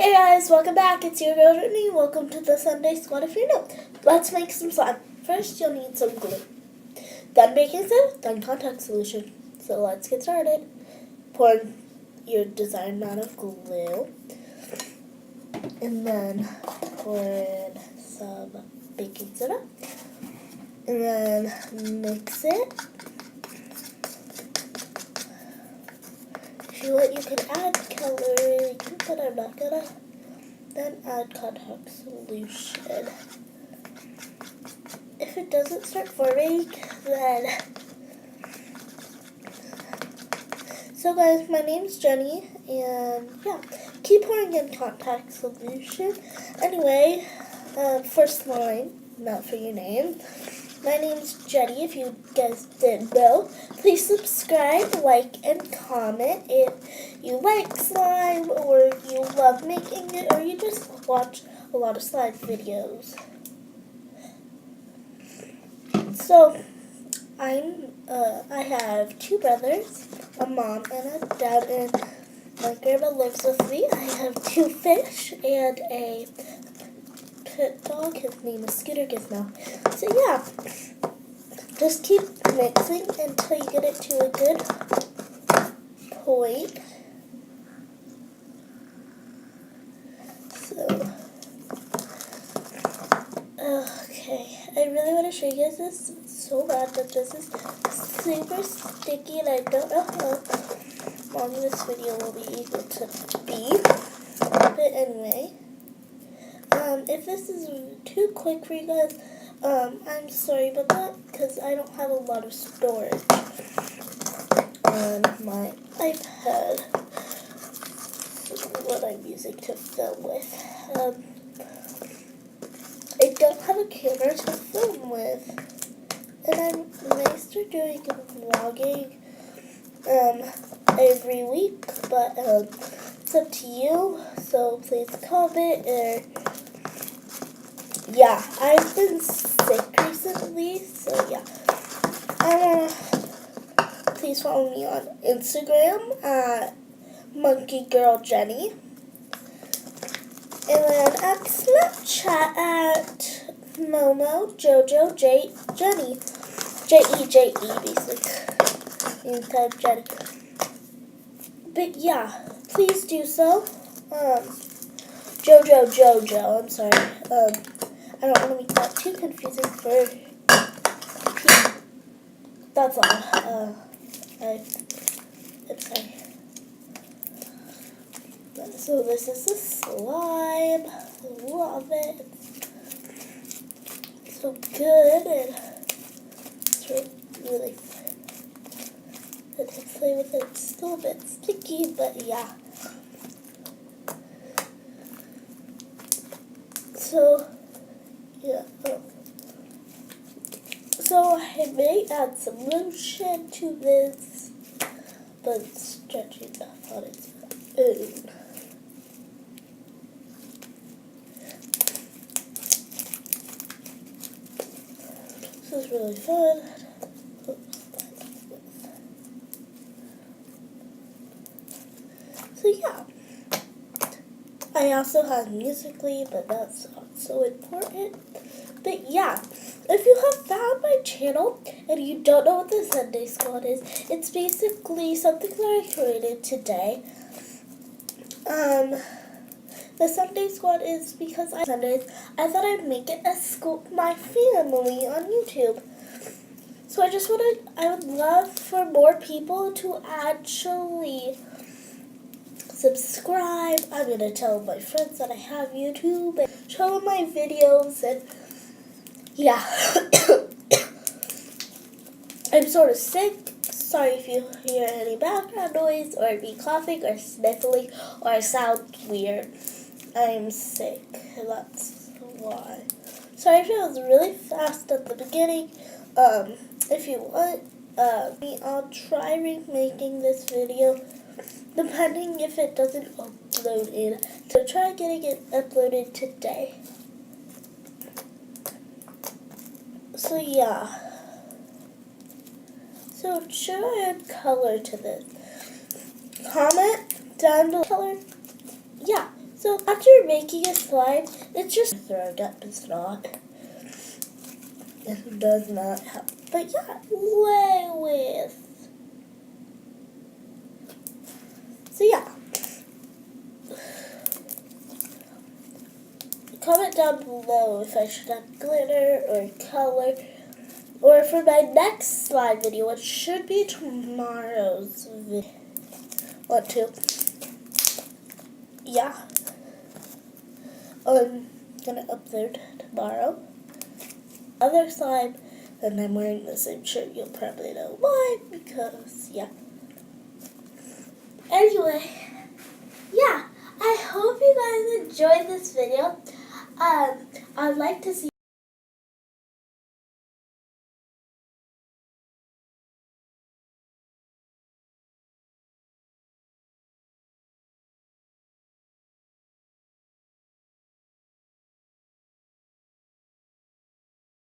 Hey guys, welcome back. It's your girl Brittany. Welcome to the Sunday Squad. If you're new, let's make some slime. First, you'll need some glue. Then baking soda, then contact solution. So let's get started. Pour your desired amount of glue, and then pour in some baking soda, and then mix it. If you want, you can add color, but I'm not gonna. Then add contact solution. If it doesn't start forming, then... So guys, my name's Jenny, and yeah, keep pouring in contact solution. Anyway, first line, not for your name. My name's Jenny, if you guys didn't know. Please subscribe, like, and comment if you like slime, or you love making it, or you just watch a lot of slime videos. So, I have two brothers, a mom and a dad, and my grandma lives with me. I have two fish and a pit dog. His name is Scooter Gizmo. So yeah, just keep mixing until you get it to a good point. So, okay, I really want to show you guys this so bad, but this is super sticky, and I don't know how long this video will be able to be. But anyway, if this is too quick for you guys, I'm sorry about that, because I don't have a lot of storage on my iPad, what I'm using to film with. I don't have a camera to film with, and I may start doing vlogging every week, but it's up to you, so please comment, or yeah, I've been sick recently, so yeah. Please follow me on Instagram at monkeygirljenny. And then at Snapchat at Momo Jojo Jenny. J-E, basically. You can type Jenny. But yeah, please do so. Jojo, I'm sorry. I don't want to make that too confusing for people. That's all. Okay. So this is the slime. I love it. It's so good, and it's really good to play with it. It's still a bit sticky, but yeah. So yeah. So I may add some lotion to this, but it's stretchy enough on its own. This is really fun. So yeah, I also have Musical.ly, but that's not so important. But yeah, if you have found my channel and you don't know what the Sunday Squad is, it's basically something that I created today. The Sunday Squad is because I thought I'd make it a Scoop My Family on YouTube. So I would love for more people to actually subscribe. I'm going to tell my friends that I have YouTube and show them my videos, and yeah. I'm sort of sick. Sorry if you hear any background noise, or me coughing, or sniffling, or sound weird. I'm sick, and that's why. Sorry if it was really fast at the beginning. If you want, I'll try remaking this video, depending if it doesn't upload in. So try getting it uploaded today. So yeah. So should I add color to this? Comment down below color. Yeah. So So after making a slime, it's just throwing up. It's not. It does not help. But yeah, play with. So yeah. Comment down below if I should have glitter or color. Or for my next slime video, which should be tomorrow's video. Want to? Yeah. I'm gonna upload tomorrow. Other slime, and I'm wearing the same shirt. You'll probably know why, because yeah. Anyway, yeah. I hope you guys enjoyed this video. I'd like to see